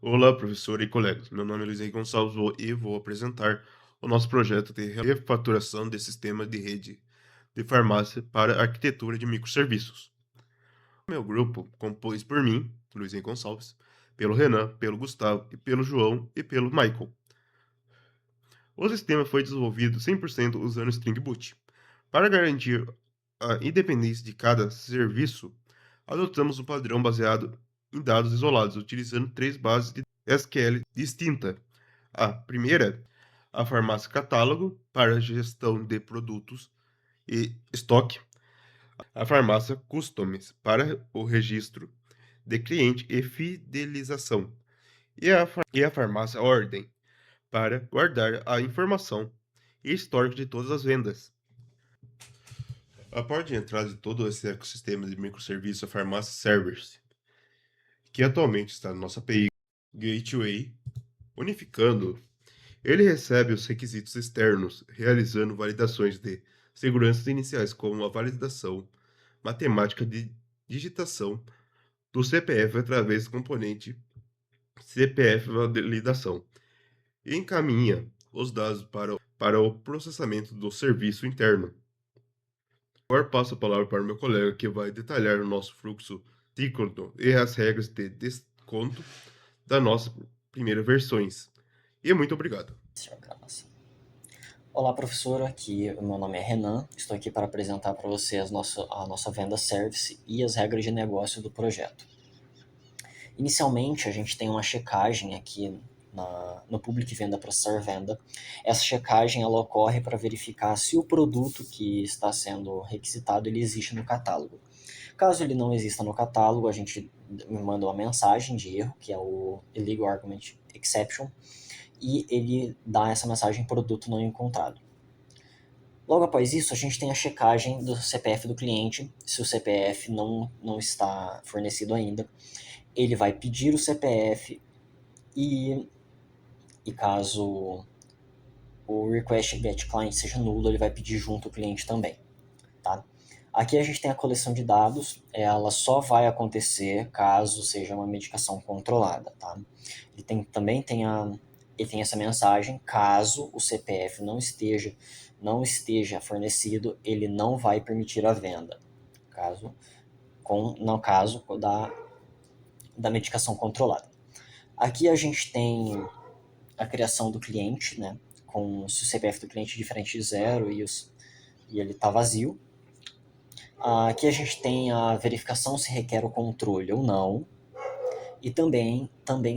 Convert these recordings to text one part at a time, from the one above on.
Olá, professor e colegas. Meu nome é Luiz Henrique Gonçalves e vou apresentar o nosso projeto de refatoração de sistema de rede de farmácia para arquitetura de microserviços. Meu grupo, composto por mim, Luiz Henrique Gonçalves, pelo Renan, pelo Gustavo, e pelo João e pelo Michael. O sistema foi desenvolvido 100% usando Spring Boot. Para garantir a independência de cada serviço, adotamos um padrão baseado em dados isolados, utilizando três bases de SQL distintas. A primeira, a farmácia catálogo para gestão de produtos e estoque. A farmácia customs para o registro de cliente e fidelização. E a farmácia ordem para guardar a informação e histórico de todas as vendas. A porta de entrada de todo esse ecossistema de microserviços é a farmácia Servers, que atualmente está na nossa API Gateway, unificando. Ele recebe os requisitos externos, realizando validações de segurança iniciais, como a validação matemática de digitação do CPF através do componente CPF validação, e encaminha os dados para o processamento do serviço interno. Agora passo a palavra para o meu colega, que vai detalhar o nosso fluxo cíclico e as regras de desconto das nossas primeiras versões. E muito obrigado. Olá, professora. Aqui o meu nome é Renan. Estou aqui para apresentar para você a nossa venda service e as regras de negócio do projeto. Inicialmente, a gente tem uma checagem aqui no Public Venda Processar Venda. Essa checagem ela ocorre para verificar se o produto que está sendo requisitado ele existe no catálogo. Caso ele não exista no catálogo, a gente manda uma mensagem de erro, que é o Illegal Argument Exception, e ele dá essa mensagem produto não encontrado. Logo após isso, a gente tem a checagem do CPF do cliente. Se o CPF não está fornecido ainda, ele vai pedir o CPF e caso o request get client seja nulo, ele vai pedir junto o cliente também. Tá? Aqui a gente tem a coleção de dados, ela só vai acontecer caso seja uma medicação controlada. Tá? Também tem essa mensagem, caso o CPF não esteja fornecido, ele não vai permitir a venda. No caso da medicação controlada. Aqui a gente tem a criação do cliente, né? Se o CPF do cliente é diferente de zero e ele está vazio. Aqui a gente tem a verificação se requer o controle ou não. E também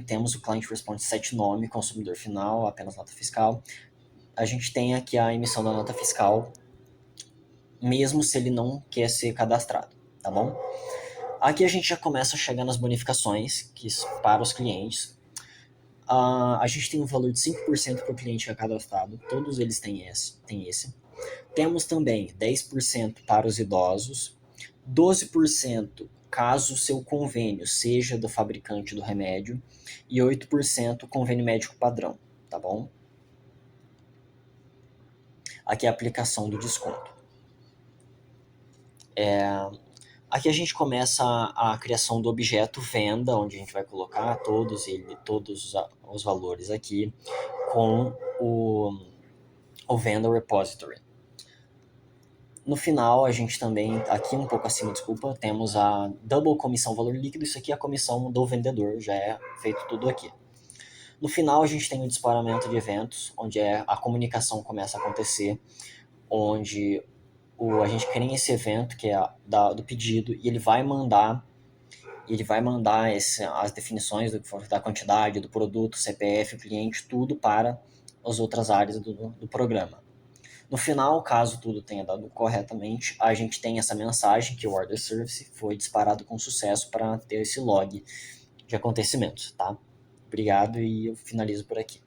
temos o Client Response Set Nome, consumidor final, apenas nota fiscal. A gente tem aqui a emissão da nota fiscal, mesmo se ele não quer ser cadastrado, tá bom? Aqui a gente já começa a chegar nas bonificações para os clientes. A gente tem um valor de 5% para o cliente que é cadastrado, todos eles têm esse. Temos também 10% para os idosos, 12% caso o seu convênio seja do fabricante do remédio e 8% convênio médico padrão, tá bom? Aqui é a aplicação do desconto. Aqui a gente começa a criação do objeto venda, onde a gente vai colocar todos os valores aqui com o vendor repository. No final, a gente também, aqui um pouco acima, desculpa, temos a double comissão valor líquido. Isso aqui é a comissão do vendedor, já é feito tudo aqui. No final, a gente tem o disparamento de eventos, onde a comunicação começa a acontecer, onde a gente cria esse evento, que é do pedido, e ele vai mandar as definições da quantidade, do produto, CPF, cliente, tudo para as outras áreas do programa. No final, caso tudo tenha dado corretamente, a gente tem essa mensagem que o order service foi disparado com sucesso para ter esse log de acontecimentos, tá? Obrigado e eu finalizo por aqui.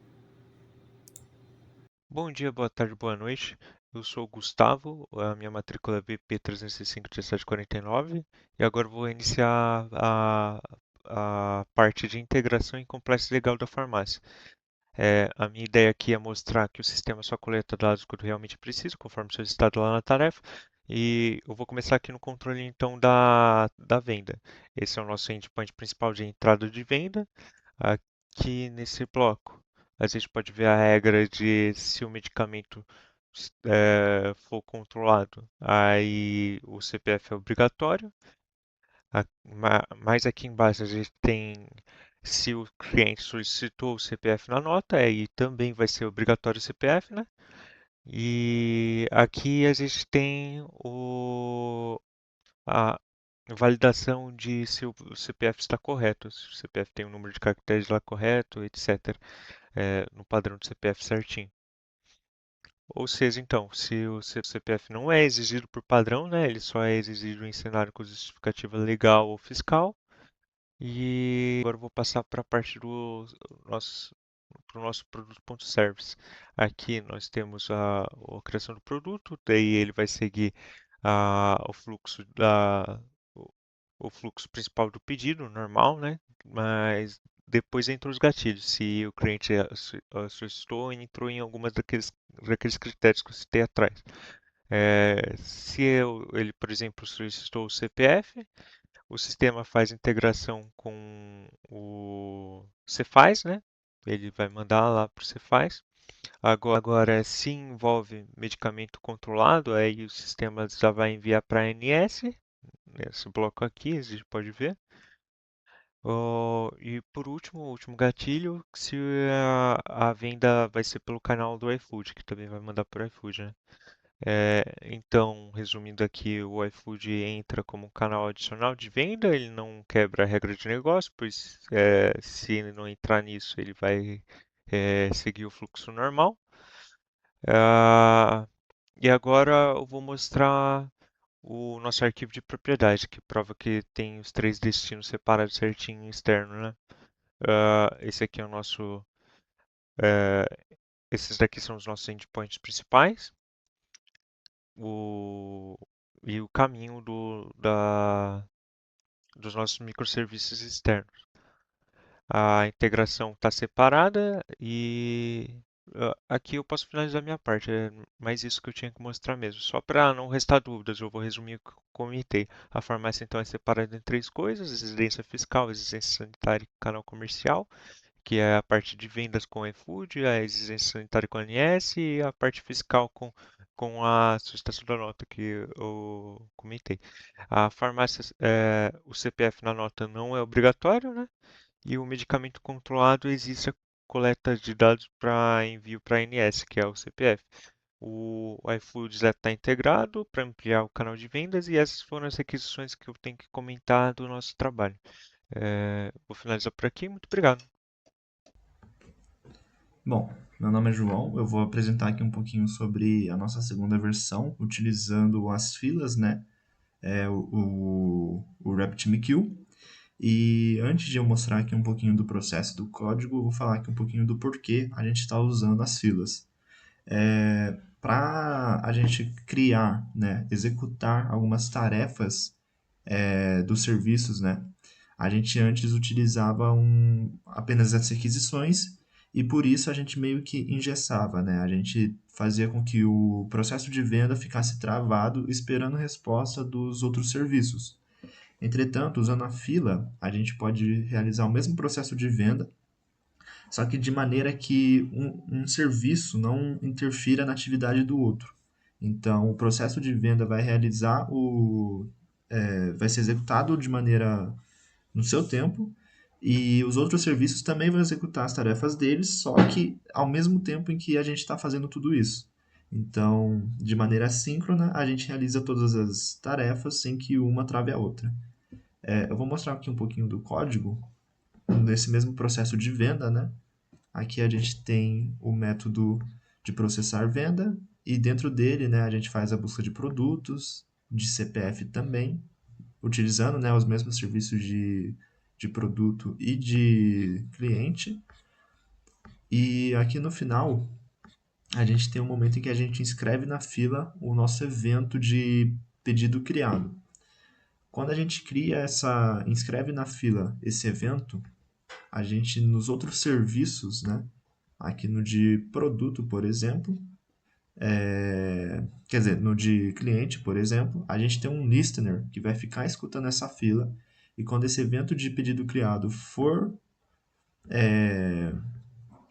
Bom dia, boa tarde, boa noite. Eu sou o Gustavo, a minha matrícula é BP305-1749 e agora eu vou iniciar a parte de integração e compliance legal da farmácia. A minha ideia aqui é mostrar que o sistema só coleta dados quando realmente precisa, conforme solicitado lá na tarefa. E eu vou começar aqui no controle então da venda. Esse é o nosso endpoint principal de entrada de venda. aqui nesse bloco, a gente pode ver a regra de se o medicamento for controlado, aí o CPF é obrigatório. Mais aqui embaixo a gente tem se o cliente solicitou o CPF na nota, aí também vai ser obrigatório o CPF, né? E aqui a gente tem a validação de se o CPF está correto, se o CPF tem o número de caracteres lá correto, etc. No padrão do CPF certinho. Ou seja, então, se o seu CPF não é exigido por padrão, né, ele só é exigido em cenário com justificativa legal ou fiscal. E agora eu vou passar para a parte do nosso, pro nosso produto.service. Aqui nós temos a criação do produto, daí ele vai seguir o fluxo o, o fluxo principal do pedido, normal, né? Mas depois entra os gatilhos. Se o cliente solicitou, entrou em algumas daqueles critérios que eu citei atrás. Se ele, por exemplo, solicitou o CPF, o sistema faz integração com o Cefaz, né? Ele vai mandar lá para o Cefaz. Agora, se envolve medicamento controlado, aí o sistema já vai enviar para a ANS, nesse bloco aqui, a gente pode ver. E por último, o último gatilho, se a venda vai ser pelo canal do iFood, que também vai mandar para o iFood, né? Então, resumindo aqui, o iFood entra como um canal adicional de venda, ele não quebra a regra de negócio, pois se ele não entrar nisso, ele vai seguir o fluxo normal. Ah, e agora eu vou mostrar o nosso arquivo de propriedade, que prova que tem os três destinos separados certinho externo, né? Esse aqui é o nosso. eh, Esses daqui são os nossos endpoints principais. o, e o caminho dos nossos microserviços externos. A integração está separada e aqui eu posso finalizar minha parte. É mais isso que eu tinha que mostrar mesmo. Só para não restar dúvidas, eu vou resumir o que eu comentei. A farmácia então é separada em três coisas: residência fiscal, residência sanitária e canal comercial, que é a parte de vendas com o iFood, a exigência sanitária com a ANS e a parte fiscal com a solicitação da nota que eu comentei. A farmácia, o CPF na nota não é obrigatório, né? E o medicamento controlado existe a coleta de dados para envio para a ANS, que é o CPF. O iFood já está integrado para ampliar o canal de vendas e essas foram as requisições que eu tenho que comentar do nosso trabalho. Vou finalizar por aqui. Muito obrigado. Bom, meu nome é João, eu vou apresentar aqui um pouquinho sobre a nossa segunda versão, utilizando as filas, né? O RabbitMQ. E antes de eu mostrar aqui um pouquinho do processo do código, eu vou falar aqui um pouquinho do porquê a gente está usando as filas. Para a gente criar, né, executar algumas tarefas dos serviços, né, a gente antes utilizava apenas as requisições e por isso a gente meio que engessava, né? A gente fazia com que o processo de venda ficasse travado esperando resposta dos outros serviços. Entretanto, usando a fila, a gente pode realizar o mesmo processo de venda, só que de maneira que um serviço não interfira na atividade do outro. Então, o processo de venda vai vai ser executado de maneira no seu tempo e os outros serviços também vão executar as tarefas deles, só que ao mesmo tempo em que a gente está fazendo tudo isso. Então, de maneira síncrona, a gente realiza todas as tarefas sem que uma trave a outra. Eu vou mostrar aqui um pouquinho do código nesse mesmo processo de venda, né? Aqui a gente tem o método de processar venda e dentro dele, né, a gente faz a busca de produtos, de CPF também, utilizando, né, os mesmos serviços de produto e de cliente. E aqui no final, a gente tem um momento em que a gente inscreve na fila o nosso evento de pedido criado. Quando a gente inscreve na fila esse evento, a gente nos outros serviços, né, aqui no de produto, por exemplo, quer dizer, no de cliente, por exemplo, a gente tem um listener que vai ficar escutando essa fila e quando esse evento de pedido criado for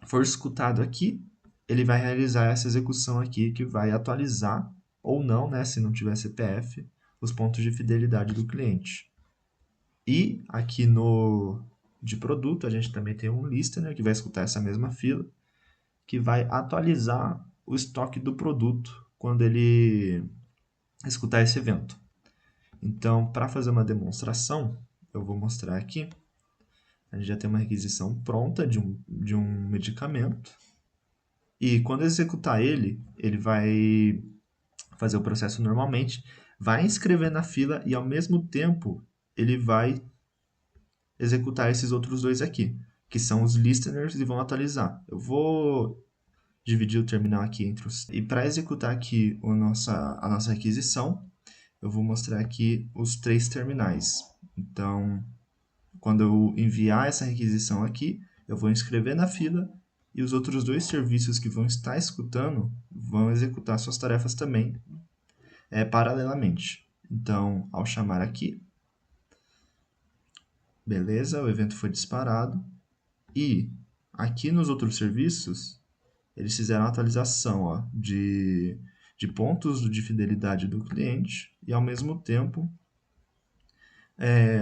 for escutado aqui, ele vai realizar essa execução aqui que vai atualizar ou não, né, se não tiver CPF, os pontos de fidelidade do cliente. E aqui no de produto, a gente também tem um listener que vai escutar essa mesma fila, que vai atualizar o estoque do produto quando ele escutar esse evento. Então, para fazer uma demonstração, eu vou mostrar aqui. A gente já tem uma requisição pronta de um medicamento. E quando executar ele, ele vai fazer o processo normalmente, vai inscrever na fila e ao mesmo tempo ele vai executar esses outros dois aqui, que são os listeners e vão atualizar. Eu vou dividir o terminal aqui entre os... E para executar aqui a nossa requisição, eu vou mostrar aqui os 3 terminais. Então, quando eu enviar essa requisição aqui, eu vou inscrever na fila e os outros 2 serviços que vão estar escutando vão executar suas tarefas também paralelamente. Então, ao chamar aqui, beleza, o evento foi disparado. E aqui nos outros serviços, eles fizeram a atualização de pontos de fidelidade do cliente e, ao mesmo tempo,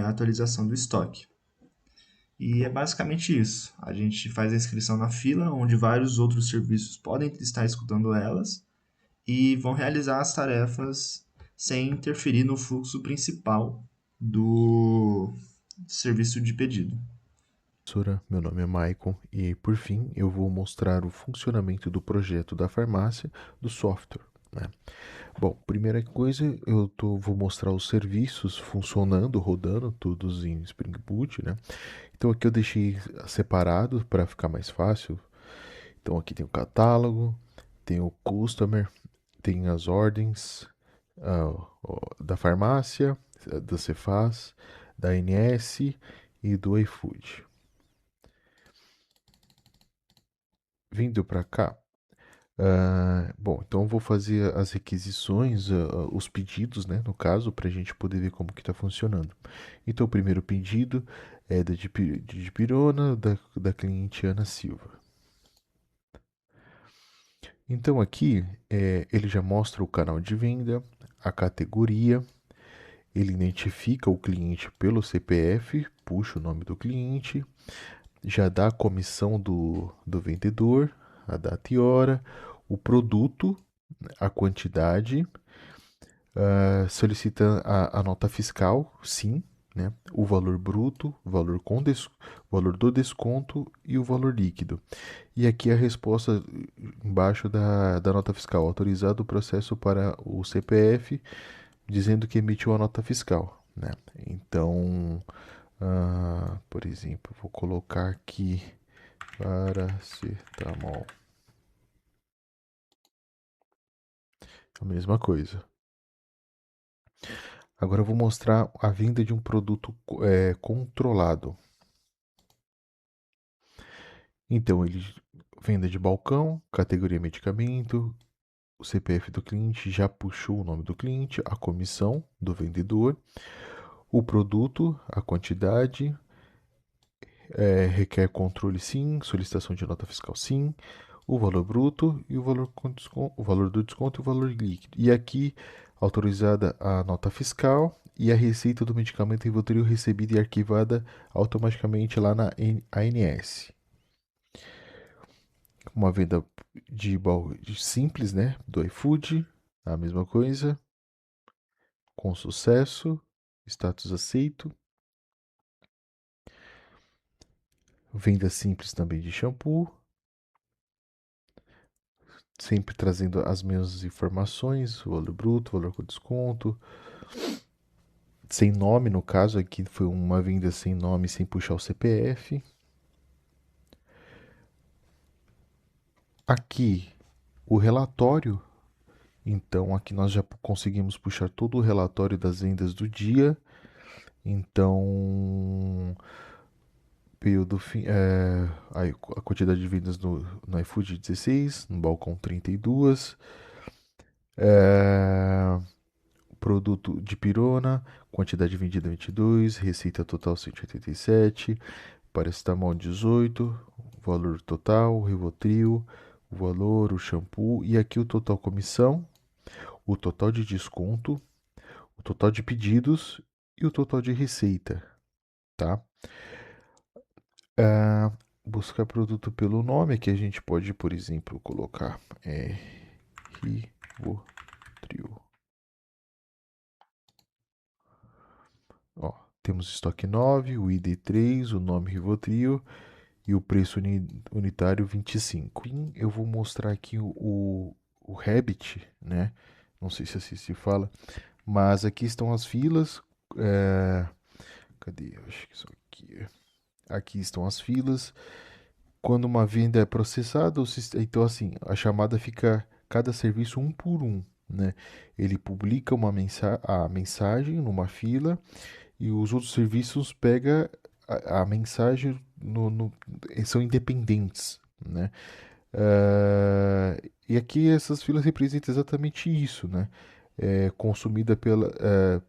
a atualização do estoque. E é basicamente isso. A gente faz a inscrição na fila, onde vários outros serviços podem estar escutando elas e vão realizar as tarefas sem interferir no fluxo principal do serviço de pedido. Professora, meu nome é Maicon e, por fim, eu vou mostrar o funcionamento do projeto da farmácia do software, né? Bom, primeira coisa, vou mostrar os serviços funcionando, rodando, todos em Spring Boot, né? Então aqui eu deixei separado para ficar mais fácil. Então aqui tem o catálogo, tem o customer, tem as ordens da farmácia, da Cefaz, da ANS e do iFood. Vindo para cá, bom, então eu vou fazer as requisições, os pedidos, né, no caso, para a gente poder ver como que está funcionando. Então, o primeiro pedido é de Dipirona, da cliente Ana Silva. Então, aqui, ele já mostra o canal de venda, a categoria, ele identifica o cliente pelo CPF, puxa o nome do cliente, já dá a comissão do vendedor, a data e hora, o produto, a quantidade, solicita a nota fiscal, sim, né? O valor bruto, valor do desconto e o valor líquido. E aqui a resposta embaixo da nota fiscal, autorizado o processo para o CPF, dizendo que emitiu a nota fiscal, né? Então, por exemplo, vou colocar aqui paracetamol. A mesma coisa. Agora eu vou mostrar a venda de um produto controlado. Então, ele venda de balcão, categoria medicamento, o CPF do cliente já puxou o nome do cliente, a comissão do vendedor, o produto, a quantidade, requer controle sim, solicitação de nota fiscal sim, o valor bruto e o valor do desconto e o valor líquido. E aqui, autorizada a nota fiscal e a receita do medicamento Rivotril recebida e arquivada automaticamente lá na ANS. Uma venda de simples, né? Do iFood, a mesma coisa. Com sucesso, status aceito. Venda simples também de shampoo. Sempre trazendo as mesmas informações, valor bruto, valor com desconto. Sem nome, no caso aqui foi uma venda sem nome, sem puxar o CPF. Aqui o relatório. Então aqui nós já conseguimos puxar todo o relatório das vendas do dia. Então, período a quantidade de vendas no iFood 16, no balcão 32. Produto de pirona, quantidade vendida 22, receita total 187, paracetamol 18, o valor total, o Rivotril, o valor, o shampoo e aqui o total comissão, o total de desconto, o total de pedidos e o total de receita, tá? Buscar produto pelo nome, aqui a gente pode, por exemplo, colocar Rivotril. Ó, temos estoque 9, o ID 3, o nome Rivotril e o preço unitário 25. Eu vou mostrar aqui o Rabbit, né? Não sei se assim se fala, mas aqui estão as filas. Cadê? Eu acho que isso aqui. Aqui estão as filas. Quando uma venda é processada, então assim, a chamada fica cada serviço um por um, né? Ele publica a mensagem numa fila e os outros serviços pegam a mensagem são independentes, né? E aqui essas filas representam exatamente isso, né? Consumida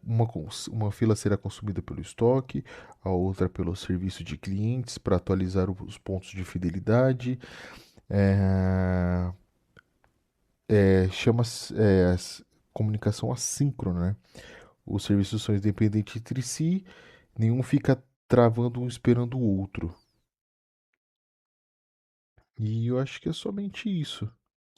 uma fila será consumida pelo estoque, a outra pelo serviço de clientes para atualizar os pontos de fidelidade. Chama-se comunicação assíncrona, né? Os serviços são independentes entre si, nenhum fica travando um esperando o outro. E eu acho que é somente isso.